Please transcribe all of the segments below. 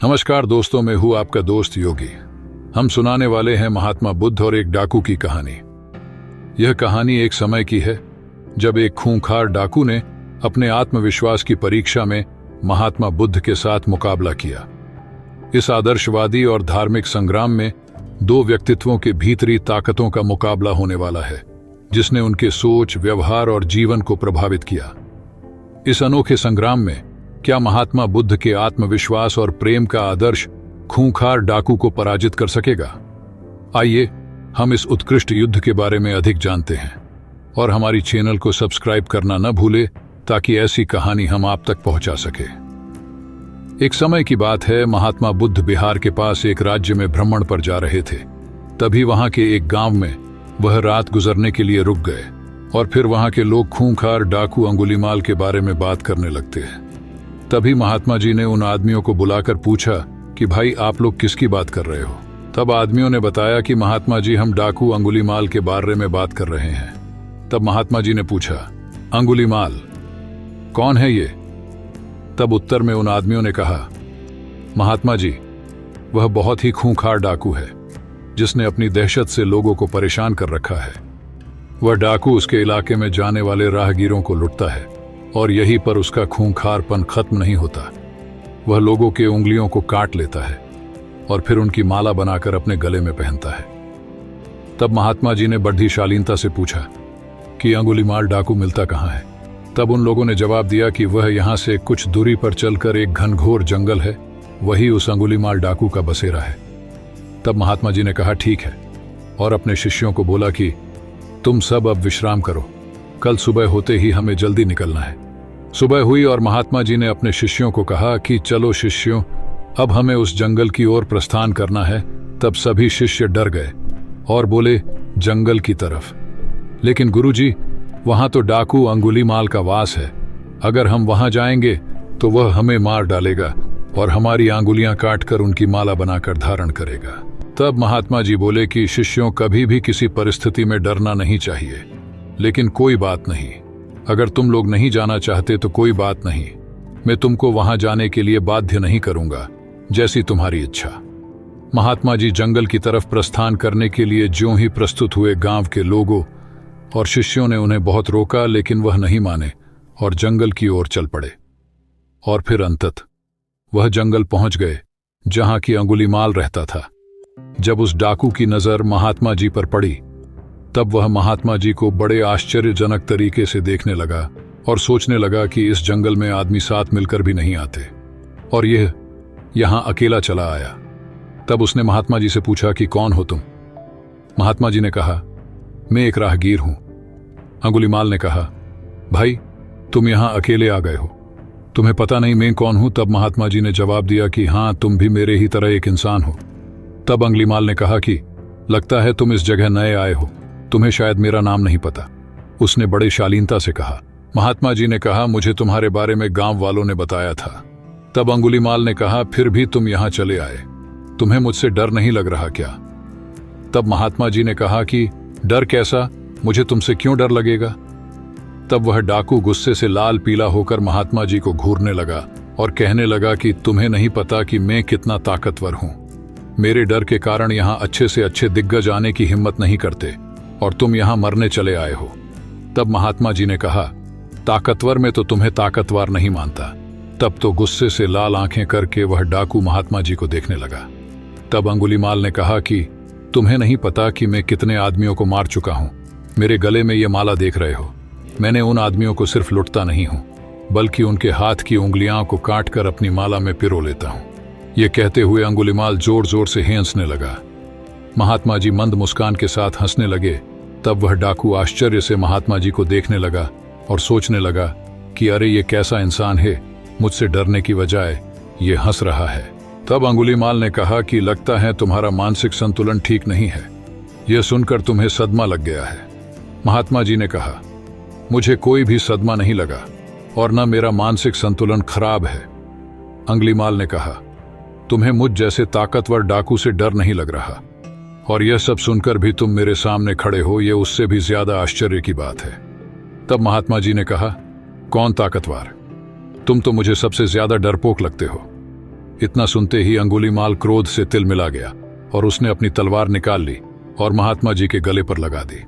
नमस्कार दोस्तों, मैं हूं आपका दोस्त योगी। हम सुनाने वाले हैं महात्मा बुद्ध और एक डाकू की कहानी। यह कहानी एक समय की है जब एक खूंखार डाकू ने अपने आत्मविश्वास की परीक्षा में महात्मा बुद्ध के साथ मुकाबला किया। इस आदर्शवादी और धार्मिक संग्राम में दो व्यक्तित्वों के भीतरी ताकतों का मुकाबला होने वाला है, जिसने उनके सोच, व्यवहार और जीवन को प्रभावित किया। इस अनोखे संग्राम में क्या महात्मा बुद्ध के आत्मविश्वास और प्रेम का आदर्श खूंखार डाकू को पराजित कर सकेगा? आइए हम इस उत्कृष्ट युद्ध के बारे में अधिक जानते हैं और हमारी चैनल को सब्सक्राइब करना न भूले ताकि ऐसी कहानी हम आप तक पहुंचा सके। एक समय की बात है, महात्मा बुद्ध बिहार के पास एक राज्य में भ्रमण पर जा रहे थे। तभी वहां के एक गांव में वह रात गुजरने के लिए रुक गए और फिर वहां के लोग खूंखार डाकू अंगुलीमाल के बारे में बात करने लगते हैं। तभी महात्मा जी ने उन आदमियों को बुलाकर पूछा कि भाई, आप लोग किसकी बात कर रहे हो? तब आदमियों ने बताया कि महात्मा जी, हम डाकू अंगुलीमाल के बारे में बात कर रहे हैं। तब महात्मा जी ने पूछा, अंगुलीमाल कौन है ये? तब उत्तर में उन आदमियों ने कहा, महात्मा जी, वह बहुत ही खूंखार डाकू है जिसने अपनी दहशत से लोगों को परेशान कर रखा है। वह डाकू उसके इलाके में जाने वाले राहगीरों को लुटता है और यहीं पर उसका खूंखारपन खत्म नहीं होता। वह लोगों के उंगलियों को काट लेता है और फिर उनकी माला बनाकर अपने गले में पहनता है। तब महात्मा जी ने बड़ी शालीनता से पूछा कि अंगुलीमाल डाकू मिलता कहाँ है? तब उन लोगों ने जवाब दिया कि वह यहाँ से कुछ दूरी पर चलकर एक घनघोर जंगल है, वही उस अंगुलीमाल डाकू का बसेरा है। तब महात्मा जी ने कहा, ठीक है, और अपने शिष्यों को बोला कि तुम सब अब विश्राम करो, कल सुबह होते ही हमें जल्दी निकलना है। सुबह हुई और महात्मा जी ने अपने शिष्यों को कहा कि चलो शिष्यों, अब हमें उस जंगल की ओर प्रस्थान करना है। तब सभी शिष्य डर गए और बोले, जंगल की तरफ? लेकिन गुरुजी, वहां तो डाकू अंगुलीमाल का वास है। अगर हम वहां जाएंगे तो वह हमें मार डालेगा और हमारी आंगुलियां काटकर उनकी माला बनाकर धारण करेगा। तब महात्मा जी बोले कि शिष्यों, कभी भी किसी परिस्थिति में डरना नहीं चाहिए, लेकिन कोई बात नहीं, अगर तुम लोग नहीं जाना चाहते तो कोई बात नहीं, मैं तुमको वहां जाने के लिए बाध्य नहीं करूंगा, जैसी तुम्हारी इच्छा। महात्मा जी जंगल की तरफ प्रस्थान करने के लिए ज्यों ही प्रस्तुत हुए, गांव के लोगों और शिष्यों ने उन्हें बहुत रोका, लेकिन वह नहीं माने और जंगल की ओर चल पड़े। और फिर अंततः वह जंगल पहुंच गए जहां की अंगुलीमाल रहता था। जब उस डाकू की नजर महात्मा जी पर पड़ी, तब वह महात्मा जी को बड़े आश्चर्यजनक तरीके से देखने लगा और सोचने लगा कि इस जंगल में आदमी साथ मिलकर भी नहीं आते और यह यहां अकेला चला आया। तब उसने महात्मा जी से पूछा कि कौन हो तुम? महात्मा जी ने कहा, मैं एक राहगीर हूं। अंगुलीमाल ने कहा, भाई, तुम यहां अकेले आ गए हो, तुम्हें पता नहीं मैं कौन हूं? तब महात्मा जी ने जवाब दिया कि हाँ, तुम भी मेरे ही तरह एक इंसान हो। तब अंगुलीमाल ने कहा कि लगता है तुम इस जगह नए आए हो, तुम्हें शायद मेरा नाम नहीं पता। उसने बड़े शालीनता से कहा। महात्मा जी ने कहा, मुझे तुम्हारे बारे में गांव वालों ने बताया था। तब अंगुलीमाल ने कहा, फिर भी तुम यहां चले आए, तुम्हें मुझसे डर नहीं लग रहा क्या? तब महात्मा जी ने कहा कि डर कैसा, मुझे तुमसे क्यों डर लगेगा? तब वह डाकू गुस्से से लाल पीला होकर महात्मा जी को घूरने लगा और कहने लगा कि तुम्हें नहीं पता कि मैं कितना ताकतवर हूं। मेरे डर के कारण यहां अच्छे से अच्छे दिग्गज आने की हिम्मत नहीं करते और तुम यहां मरने चले आए हो। तब महात्मा जी ने कहा, ताकतवर में तो तुम्हें ताकतवर नहीं मानता। तब तो गुस्से से लाल आंखें करके वह डाकू महात्मा जी को देखने लगा। तब अंगुलीमाल ने कहा कि तुम्हें नहीं पता कि मैं कितने आदमियों को मार चुका हूं। मेरे गले में ये माला देख रहे हो, मैंने उन आदमियों को सिर्फ लुटता नहीं हूं, बल्कि उनके हाथ की उंगलियां को काटकर अपनी माला में पिरो लेता हूं। ये कहते हुए अंगुलीमाल जोर जोर से हंसने लगा। महात्मा जी मंद मुस्कान के साथ हंसने लगे। तब वह डाकू आश्चर्य से महात्मा जी को देखने लगा और सोचने लगा कि अरे, ये कैसा इंसान है, मुझसे डरने की बजाय ये हंस रहा है। तब अंगुलीमाल ने कहा कि लगता है तुम्हारा मानसिक संतुलन ठीक नहीं है, यह सुनकर तुम्हें सदमा लग गया है। महात्मा जी ने कहा, मुझे कोई भी सदमा नहीं लगा और न मेरा मानसिक संतुलन खराब है। अंगुलीमाल ने कहा, तुम्हें मुझ जैसे ताकतवर डाकू से डर नहीं लग रहा और यह सब सुनकर भी तुम मेरे सामने खड़े हो, यह उससे भी ज्यादा आश्चर्य की बात है। तब महात्मा जी ने कहा, कौन ताकतवर? तुम तो मुझे सबसे ज्यादा डरपोक लगते हो। इतना सुनते ही अंगुलीमाल क्रोध से तिलमिला गया और उसने अपनी तलवार निकाल ली और महात्मा जी के गले पर लगा दी।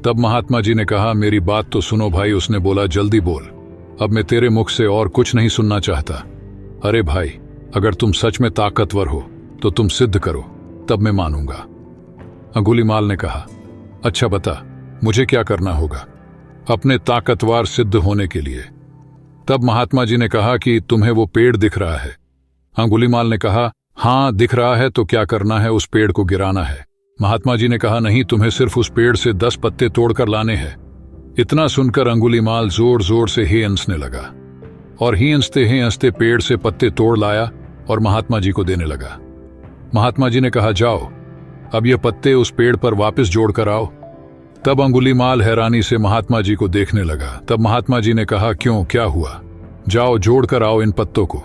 तब महात्मा जी ने कहा, मेरी बात तो सुनो भाई। उसने बोला, जल्दी बोल, अब मैं तेरे मुख से और कुछ नहीं सुनना चाहता। अरे भाई, अगर तुम सच में ताकतवर हो तो तुम सिद्ध करो, तब मैं मानूंगा। अंगुलीमाल ने कहा, अच्छा बता, मुझे क्या करना होगा अपने ताकतवर सिद्ध होने के लिए? तब महात्मा जी ने कहा कि तुम्हें वो पेड़ दिख रहा है। अंगुलीमाल ने कहा, हाँ दिख रहा है, तो क्या करना है? उस पेड़ को गिराना है। महात्मा जी ने कहा, नहीं, तुम्हें सिर्फ उस पेड़ से 10 पत्ते तोड़कर लाने हैं। इतना सुनकर अंगुलीमाल जोर जोर से ही हंसने लगा और ही हंसते पेड़ से पत्ते तोड़ लाया और महात्मा जी को देने लगा। महात्मा जी ने कहा, जाओ, अब ये पत्ते उस पेड़ पर वापस जोड़कर आओ। तब अंगुलीमाल हैरानी से महात्मा जी को देखने लगा। तब महात्मा जी ने कहा, क्यों, क्या हुआ? जाओ, जोड़कर आओ इन पत्तों को।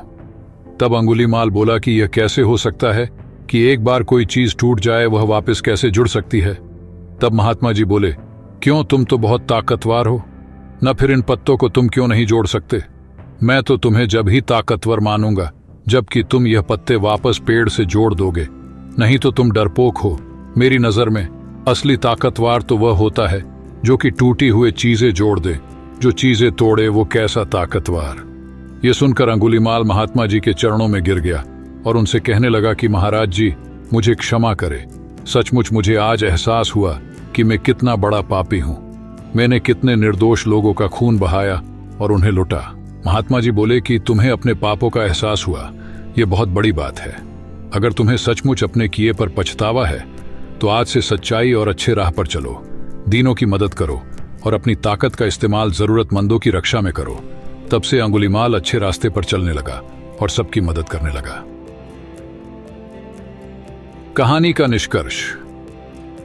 तब अंगुलीमाल बोला कि यह कैसे हो सकता है कि एक बार कोई चीज टूट जाए वह वापस कैसे जुड़ सकती है? तब महात्मा जी बोले, क्यों, तुम तो बहुत ताकतवर हो न, फिर इन पत्तों को तुम क्यों नहीं जोड़ सकते? मैं तो तुम्हें जब ही ताकतवर मानूंगा जबकि तुम यह पत्ते वापस पेड़ से जोड़ दोगे, नहीं तो तुम डरपोक हो। मेरी नजर में असली ताकतवर तो वह होता है जो कि टूटी हुई चीजें जोड़ दे, जो चीजें तोड़े वो कैसा ताकतवर। ये सुनकर अंगुलीमाल महात्मा जी के चरणों में गिर गया और उनसे कहने लगा कि महाराज जी, मुझे क्षमा करे। सचमुच मुझे आज एहसास हुआ कि मैं कितना बड़ा पापी हूं। मैंने कितने निर्दोष लोगों का खून बहाया और उन्हें लुटा। महात्मा जी बोले कि तुम्हें अपने पापों का एहसास हुआ, यह बहुत बड़ी बात है। अगर तुम्हें सचमुच अपने किए पर पछतावा है तो आज से सच्चाई और अच्छे राह पर चलो, दीनों की मदद करो और अपनी ताकत का इस्तेमाल जरूरतमंदों की रक्षा में करो। तब से अंगुलीमाल अच्छे रास्ते पर चलने लगा और सबकी मदद करने लगा। कहानी का निष्कर्ष।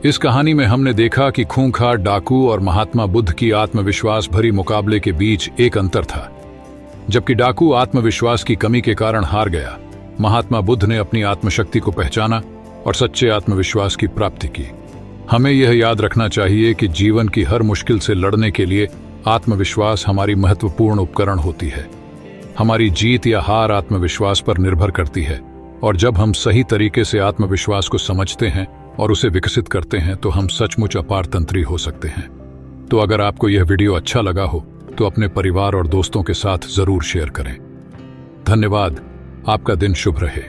इस कहानी में हमने देखा कि खूंखार डाकू और महात्मा बुद्ध की आत्मविश्वास भरी मुकाबले के बीच एक अंतर था। जबकि डाकू आत्मविश्वास की कमी के कारण हार गया, महात्मा बुद्ध ने अपनी आत्मशक्ति को पहचाना और सच्चे आत्मविश्वास की प्राप्ति की। हमें यह याद रखना चाहिए कि जीवन की हर मुश्किल से लड़ने के लिए आत्मविश्वास हमारी महत्वपूर्ण उपकरण होती है। हमारी जीत या हार आत्मविश्वास पर निर्भर करती है, और जब हम सही तरीके से आत्मविश्वास को समझते हैं और उसे विकसित करते हैं तो हम सचमुच अपारतंत्री हो सकते हैं। तो अगर आपको यह वीडियो अच्छा लगा हो तो अपने परिवार और दोस्तों के साथ जरूर शेयर करें। धन्यवाद। आपका दिन शुभ रहे।